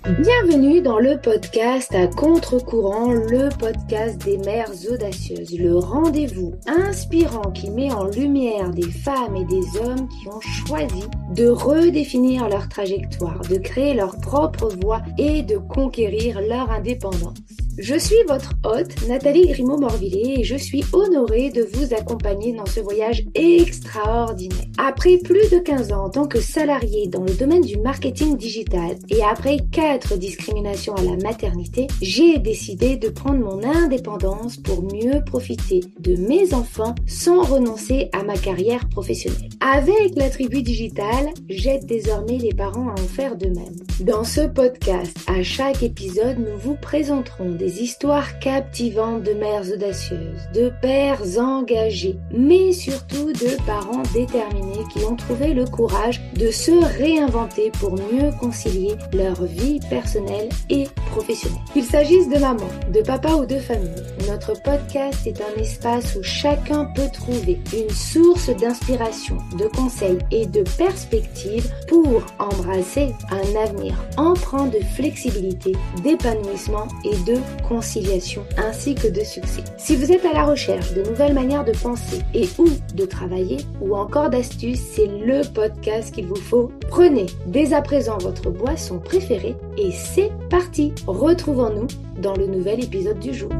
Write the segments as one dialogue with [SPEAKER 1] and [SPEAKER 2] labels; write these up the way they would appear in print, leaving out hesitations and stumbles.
[SPEAKER 1] Bienvenue dans le podcast à contre-courant, le podcast des mères audacieuses, le rendez-vous inspirant qui met en lumière des femmes et des hommes qui ont choisi de redéfinir leur trajectoire, de créer leur propre voie et de conquérir leur indépendance. Je suis votre hôte, Nathalie Grimaud-Morvillier, et je suis honorée de vous accompagner dans ce voyage extraordinaire. Après plus de 15 ans en tant que salariée dans le domaine du marketing digital et après 4 discriminations à la maternité, j'ai décidé de prendre mon indépendance pour mieux profiter de mes enfants sans renoncer à ma carrière professionnelle. Avec la tribu digitale, j'aide désormais les parents à en faire de même. Dans ce podcast, à chaque épisode, nous vous présenterons des histoires captivantes de mères audacieuses, de pères engagés, mais surtout de parents déterminés qui ont trouvé le courage de se réinventer pour mieux concilier leur vie personnelle et professionnelle. Qu'il s'agisse de maman, de papa ou de famille, notre podcast est un espace où chacun peut trouver une source d'inspiration, de conseils et de perspectives pour embrasser un avenir empreint de flexibilité, d'épanouissement et de conciliation ainsi que de succès. Si vous êtes à la recherche de nouvelles manières de penser et ou de travailler ou encore d'astuces, c'est le podcast qu'il vous faut. Prenez dès à présent votre boisson préférée et c'est parti. Retrouvons-nous dans le nouvel épisode du jour.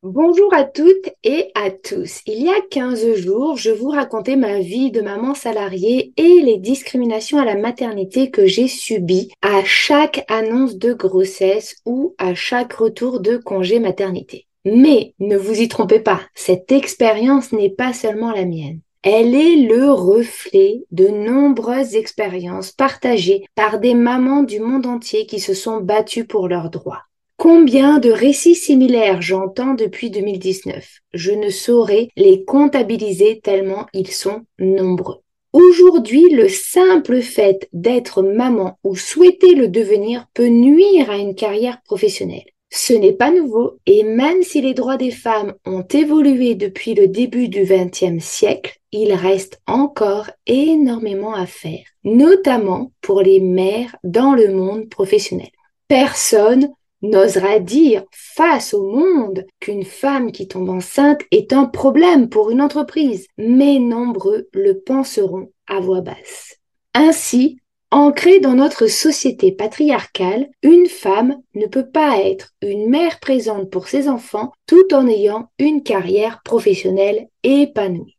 [SPEAKER 1] Bonjour à toutes et à tous. Il y a 15 jours, je vous racontais ma vie de maman salariée et les discriminations à la maternité que j'ai subies à chaque annonce de grossesse ou à chaque retour de congé maternité. Mais ne vous y trompez pas, cette expérience n'est pas seulement la mienne. Elle est le reflet de nombreuses expériences partagées par des mamans du monde entier qui se sont battues pour leurs droits. Combien de récits similaires j'entends depuis 2019? Je ne saurais les comptabiliser tellement ils sont nombreux. Aujourd'hui, le simple fait d'être maman ou souhaiter le devenir peut nuire à une carrière professionnelle. Ce n'est pas nouveau et même si les droits des femmes ont évolué depuis le début du XXe siècle, il reste encore énormément à faire, notamment pour les mères dans le monde professionnel. Personne n'osera dire face au monde qu'une femme qui tombe enceinte est un problème pour une entreprise, mais nombreux le penseront à voix basse. Ainsi, ancrée dans notre société patriarcale, une femme ne peut pas être une mère présente pour ses enfants tout en ayant une carrière professionnelle épanouie.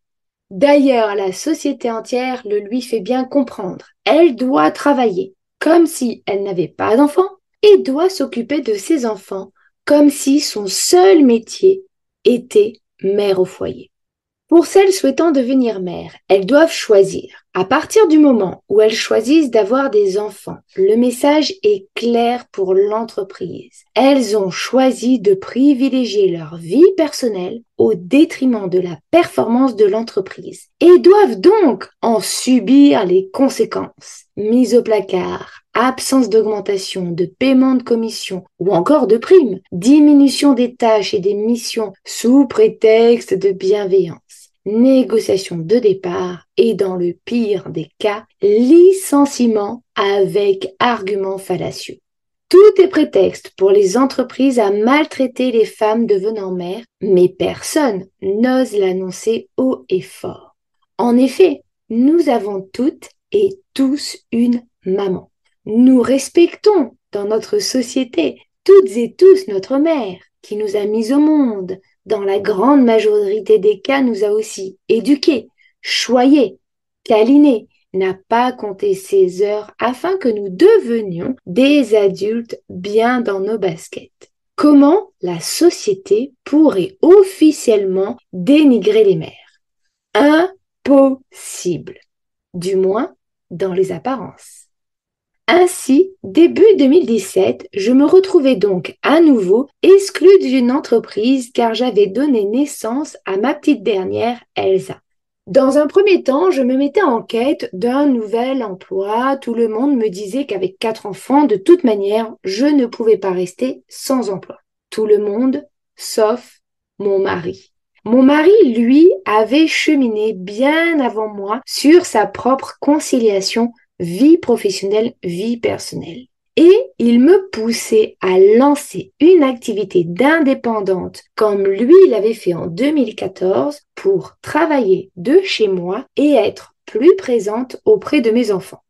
[SPEAKER 1] D'ailleurs, la société entière le lui fait bien comprendre. Elle doit travailler comme si elle n'avait pas d'enfants et doit s'occuper de ses enfants comme si son seul métier était mère au foyer. Pour celles souhaitant devenir mères, elles doivent choisir. À partir du moment où elles choisissent d'avoir des enfants, le message est clair pour l'entreprise. Elles ont choisi de privilégier leur vie personnelle au détriment de la performance de l'entreprise et doivent donc en subir les conséquences. Mise au placard, absence d'augmentation, de paiement de commission ou encore de primes, diminution des tâches et des missions sous prétexte de bienveillance, négociation de départ et dans le pire des cas, licenciement avec arguments fallacieux. Tout est prétexte pour les entreprises à maltraiter les femmes devenant mères, mais personne n'ose l'annoncer haut et fort. En effet, nous avons toutes et tous une maman. Nous respectons dans notre société toutes et tous notre mère qui nous a mis au monde. Dans la grande majorité des cas, nous a aussi éduqués, choyés, câlinés, n'a pas compté ses heures afin que nous devenions des adultes bien dans nos baskets. Comment la société pourrait officiellement dénigrer les mères? Impossible, du moins dans les apparences. Ainsi, début 2017, je me retrouvais donc à nouveau exclue d'une entreprise car j'avais donné naissance à ma petite dernière, Elsa. Dans un premier temps, je me mettais en quête d'un nouvel emploi. Tout le monde me disait qu'avec 4 enfants, de toute manière, je ne pouvais pas rester sans emploi. Tout le monde, sauf mon mari. Mon mari, lui, avait cheminé bien avant moi sur sa propre conciliation vie professionnelle, vie personnelle. Et il me poussait à lancer une activité d'indépendante comme lui l'avait fait en 2014 pour travailler de chez moi et être plus présente auprès de mes enfants.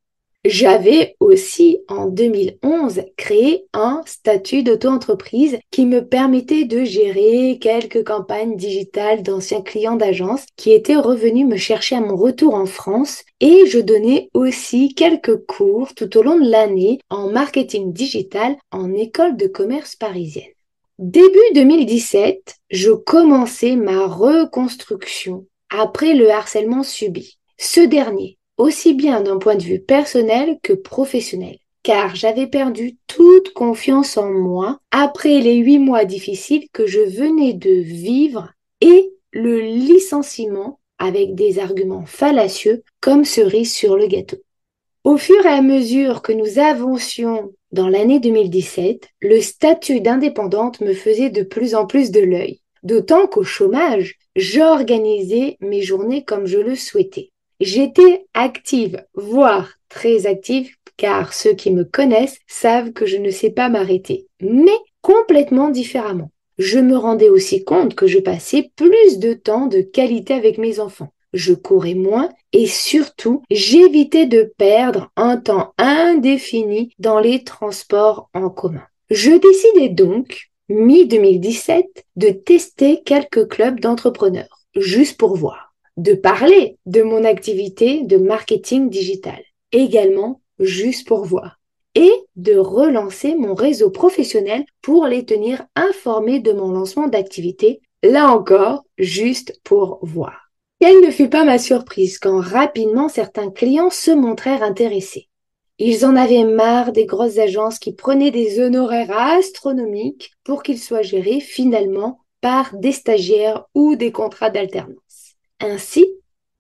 [SPEAKER 1] J'avais aussi en 2011 créé un statut d'auto-entreprise qui me permettait de gérer quelques campagnes digitales d'anciens clients d'agence qui étaient revenus me chercher à mon retour en France et je donnais aussi quelques cours tout au long de l'année en marketing digital en école de commerce parisienne. Début 2017, je commençais ma reconstruction après le harcèlement subi. Ce dernier aussi bien d'un point de vue personnel que professionnel, car j'avais perdu toute confiance en moi après les 8 mois difficiles que je venais de vivre et le licenciement avec des arguments fallacieux comme cerise sur le gâteau. Au fur et à mesure que nous avancions dans l'année 2017, le statut d'indépendante me faisait de plus en plus de l'œil, d'autant qu'au chômage, j'organisais mes journées comme je le souhaitais. J'étais active, voire très active, car ceux qui me connaissent savent que je ne sais pas m'arrêter, mais complètement différemment. Je me rendais aussi compte que je passais plus de temps de qualité avec mes enfants. Je courais moins et surtout, j'évitais de perdre un temps indéfini dans les transports en commun. Je décidai donc, mi-2017, de tester quelques clubs d'entrepreneurs, juste pour voir, de parler de mon activité de marketing digital, également juste pour voir, et de relancer mon réseau professionnel pour les tenir informés de mon lancement d'activité, là encore, juste pour voir. Quelle ne fut pas ma surprise quand rapidement certains clients se montrèrent intéressés. Ils en avaient marre des grosses agences qui prenaient des honoraires astronomiques pour qu'ils soient gérés finalement par des stagiaires ou des contrats d'alternance. Ainsi,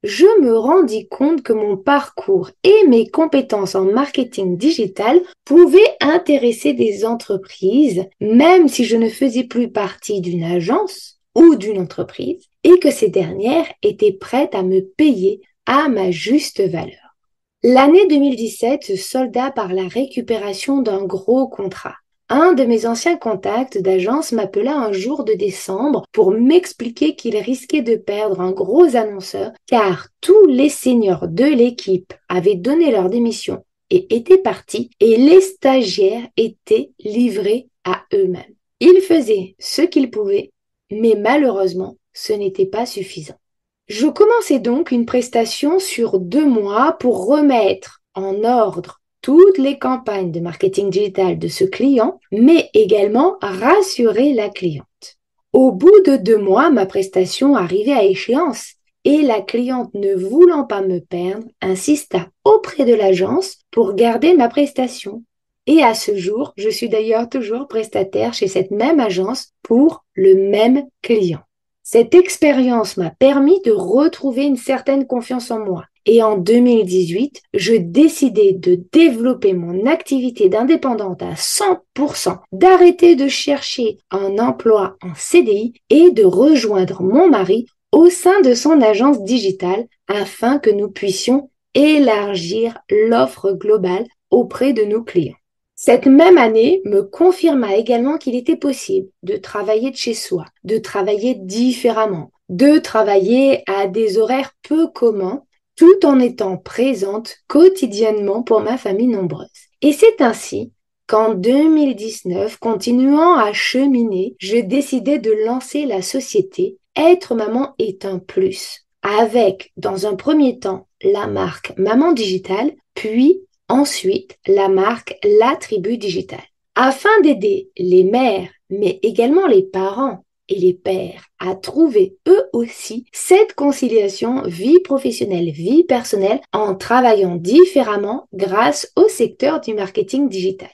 [SPEAKER 1] je me rendis compte que mon parcours et mes compétences en marketing digital pouvaient intéresser des entreprises, même si je ne faisais plus partie d'une agence ou d'une entreprise, et que ces dernières étaient prêtes à me payer à ma juste valeur. L'année 2017 se solda par la récupération d'un gros contrat. Un de mes anciens contacts d'agence m'appela un jour de décembre pour m'expliquer qu'il risquait de perdre un gros annonceur car tous les seniors de l'équipe avaient donné leur démission et étaient partis et les stagiaires étaient livrés à eux-mêmes. Ils faisaient ce qu'ils pouvaient, mais malheureusement, ce n'était pas suffisant. Je commençais donc une prestation sur 2 mois pour remettre en ordre toutes les campagnes de marketing digital de ce client, mais également rassurer la cliente. Au bout de 2 mois, ma prestation arrivait à échéance et la cliente, ne voulant pas me perdre, insista auprès de l'agence pour garder ma prestation. Et à ce jour, je suis d'ailleurs toujours prestataire chez cette même agence pour le même client. Cette expérience m'a permis de retrouver une certaine confiance en moi. Et en 2018, je décidai de développer mon activité d'indépendante à 100%, d'arrêter de chercher un emploi en CDI et de rejoindre mon mari au sein de son agence digitale afin que nous puissions élargir l'offre globale auprès de nos clients. Cette même année me confirma également qu'il était possible de travailler de chez soi, de travailler différemment, de travailler à des horaires peu communs, tout en étant présente quotidiennement pour ma famille nombreuse. Et c'est ainsi qu'en 2019, continuant à cheminer, je décidai de lancer la société Être Maman est un plus, avec, dans un premier temps, la marque Maman Digital, puis ensuite la marque La Tribu Digitale, afin d'aider les mères, mais également les parents et les pères à trouver eux aussi cette conciliation vie professionnelle, vie personnelle en travaillant différemment grâce au secteur du marketing digital.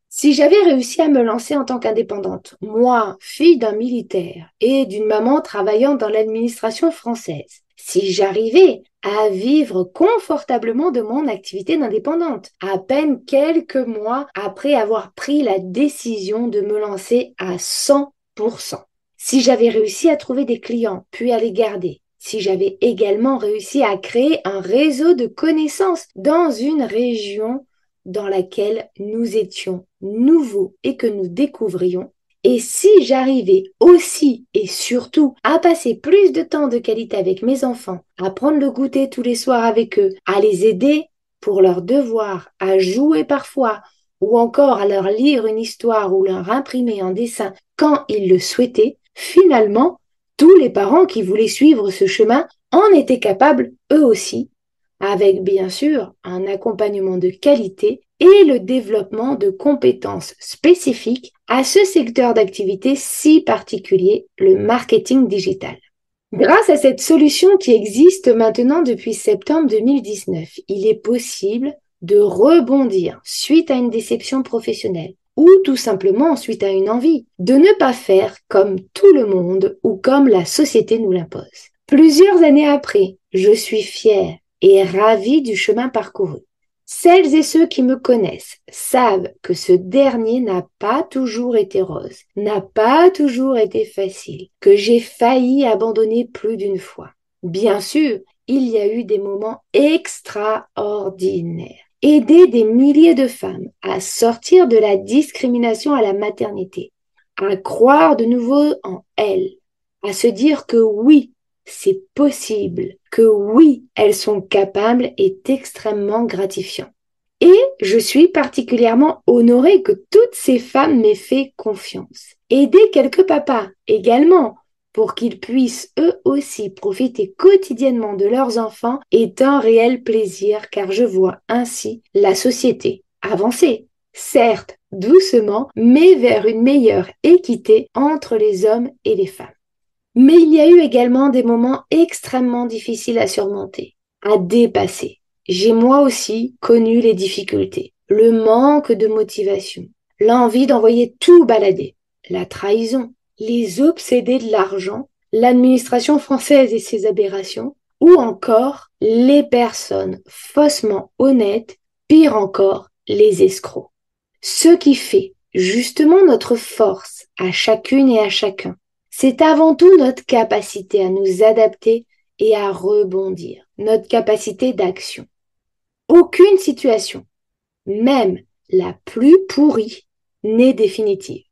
[SPEAKER 1] Si j'avais réussi à me lancer en tant qu'indépendante, moi, fille d'un militaire et d'une maman travaillant dans l'administration française, si j'arrivais à vivre confortablement de mon activité d'indépendante, à peine quelques mois après avoir pris la décision de me lancer à 100%. si j'avais réussi à trouver des clients, puis à les garder, si j'avais également réussi à créer un réseau de connaissances dans une région dans laquelle nous étions nouveaux et que nous découvrions, et si j'arrivais aussi et surtout à passer plus de temps de qualité avec mes enfants, à prendre le goûter tous les soirs avec eux, à les aider pour leurs devoirs, à jouer parfois, ou encore à leur lire une histoire ou leur imprimer un dessin quand ils le souhaitaient, finalement, tous les parents qui voulaient suivre ce chemin en étaient capables eux aussi, avec bien sûr un accompagnement de qualité et le développement de compétences spécifiques à ce secteur d'activité si particulier, le marketing digital. Grâce à cette solution qui existe maintenant depuis septembre 2019, il est possible de rebondir suite à une déception professionnelle ou tout simplement suite à une envie de ne pas faire comme tout le monde ou comme la société nous l'impose. Plusieurs années après, je suis fière et ravie du chemin parcouru. Celles et ceux qui me connaissent savent que ce dernier n'a pas toujours été rose, n'a pas toujours été facile, que j'ai failli abandonner plus d'une fois. Bien sûr, il y a eu des moments extraordinaires. Aider des milliers de femmes à sortir de la discrimination à la maternité, à croire de nouveau en elles, à se dire que oui, c'est possible, que oui, elles sont capables est extrêmement gratifiant. Et je suis particulièrement honorée que toutes ces femmes m'aient fait confiance. Aider quelques papas également pour qu'ils puissent eux aussi profiter quotidiennement de leurs enfants est un réel plaisir car je vois ainsi la société avancer. Certes, doucement, mais vers une meilleure équité entre les hommes et les femmes. Mais il y a eu également des moments extrêmement difficiles à surmonter, à dépasser. J'ai moi aussi connu les difficultés, le manque de motivation, l'envie d'envoyer tout balader, la trahison, les obsédés de l'argent, l'administration française et ses aberrations, ou encore les personnes faussement honnêtes, pire encore, les escrocs. Ce qui fait justement notre force à chacune et à chacun, c'est avant tout notre capacité à nous adapter et à rebondir, notre capacité d'action. Aucune situation, même la plus pourrie, n'est définitive.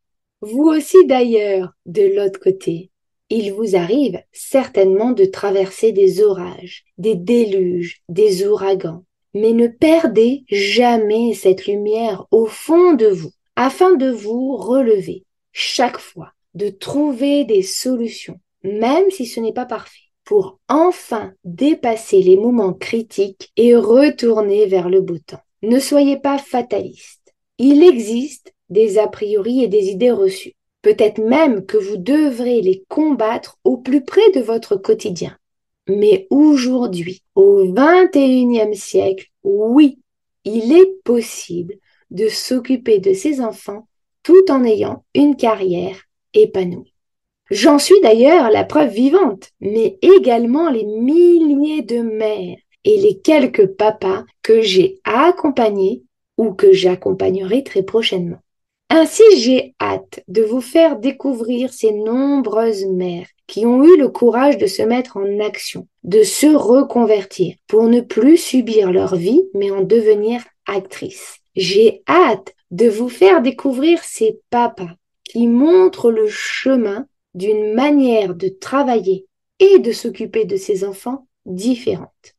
[SPEAKER 1] Vous aussi d'ailleurs, de l'autre côté, il vous arrive certainement de traverser des orages, des déluges, des ouragans. Mais ne perdez jamais cette lumière au fond de vous, afin de vous relever chaque fois, de trouver des solutions, même si ce n'est pas parfait, pour enfin dépasser les moments critiques et retourner vers le beau temps. Ne soyez pas fataliste. Il existe des a priori et des idées reçues. Peut-être même que vous devrez les combattre au plus près de votre quotidien. Mais aujourd'hui, au XXIe siècle, oui, il est possible de s'occuper de ses enfants tout en ayant une carrière épanouie. J'en suis d'ailleurs la preuve vivante, mais également les milliers de mères et les quelques papas que j'ai accompagnés ou que j'accompagnerai très prochainement. Ainsi, j'ai hâte de vous faire découvrir ces nombreuses mères qui ont eu le courage de se mettre en action, de se reconvertir pour ne plus subir leur vie, mais en devenir actrices. J'ai hâte de vous faire découvrir ces papas qui montrent le chemin d'une manière de travailler et de s'occuper de ses enfants différente.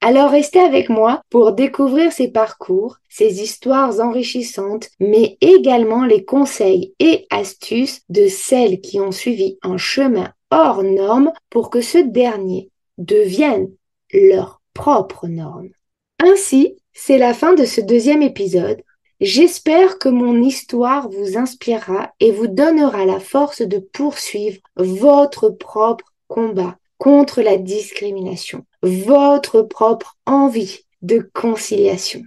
[SPEAKER 1] Alors restez avec moi pour découvrir ces parcours, ces histoires enrichissantes, mais également les conseils et astuces de celles qui ont suivi un chemin hors norme pour que ce dernier devienne leur propre norme. Ainsi, c'est la fin de ce deuxième épisode. J'espère que mon histoire vous inspirera et vous donnera la force de poursuivre votre propre combat contre la discrimination, votre propre envie de conciliation,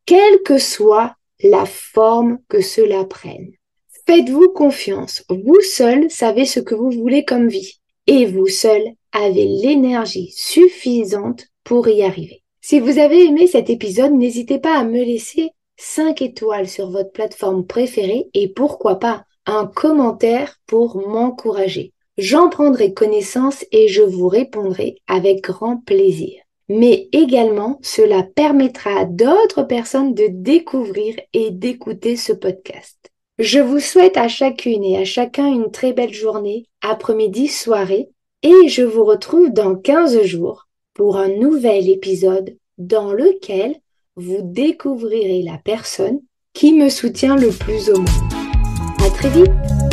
[SPEAKER 1] quelle que soit la forme que cela prenne. Faites-vous confiance, vous seul savez ce que vous voulez comme vie et vous seul avez l'énergie suffisante pour y arriver. Si vous avez aimé cet épisode, n'hésitez pas à me laisser 5 étoiles sur votre plateforme préférée et pourquoi pas un commentaire pour m'encourager. J'en prendrai connaissance et je vous répondrai avec grand plaisir. Mais également, cela permettra à d'autres personnes de découvrir et d'écouter ce podcast. Je vous souhaite à chacune et à chacun une très belle journée, après-midi, soirée, et je vous retrouve dans 15 jours pour un nouvel épisode dans lequel vous découvrirez la personne qui me soutient le plus au monde. À très vite!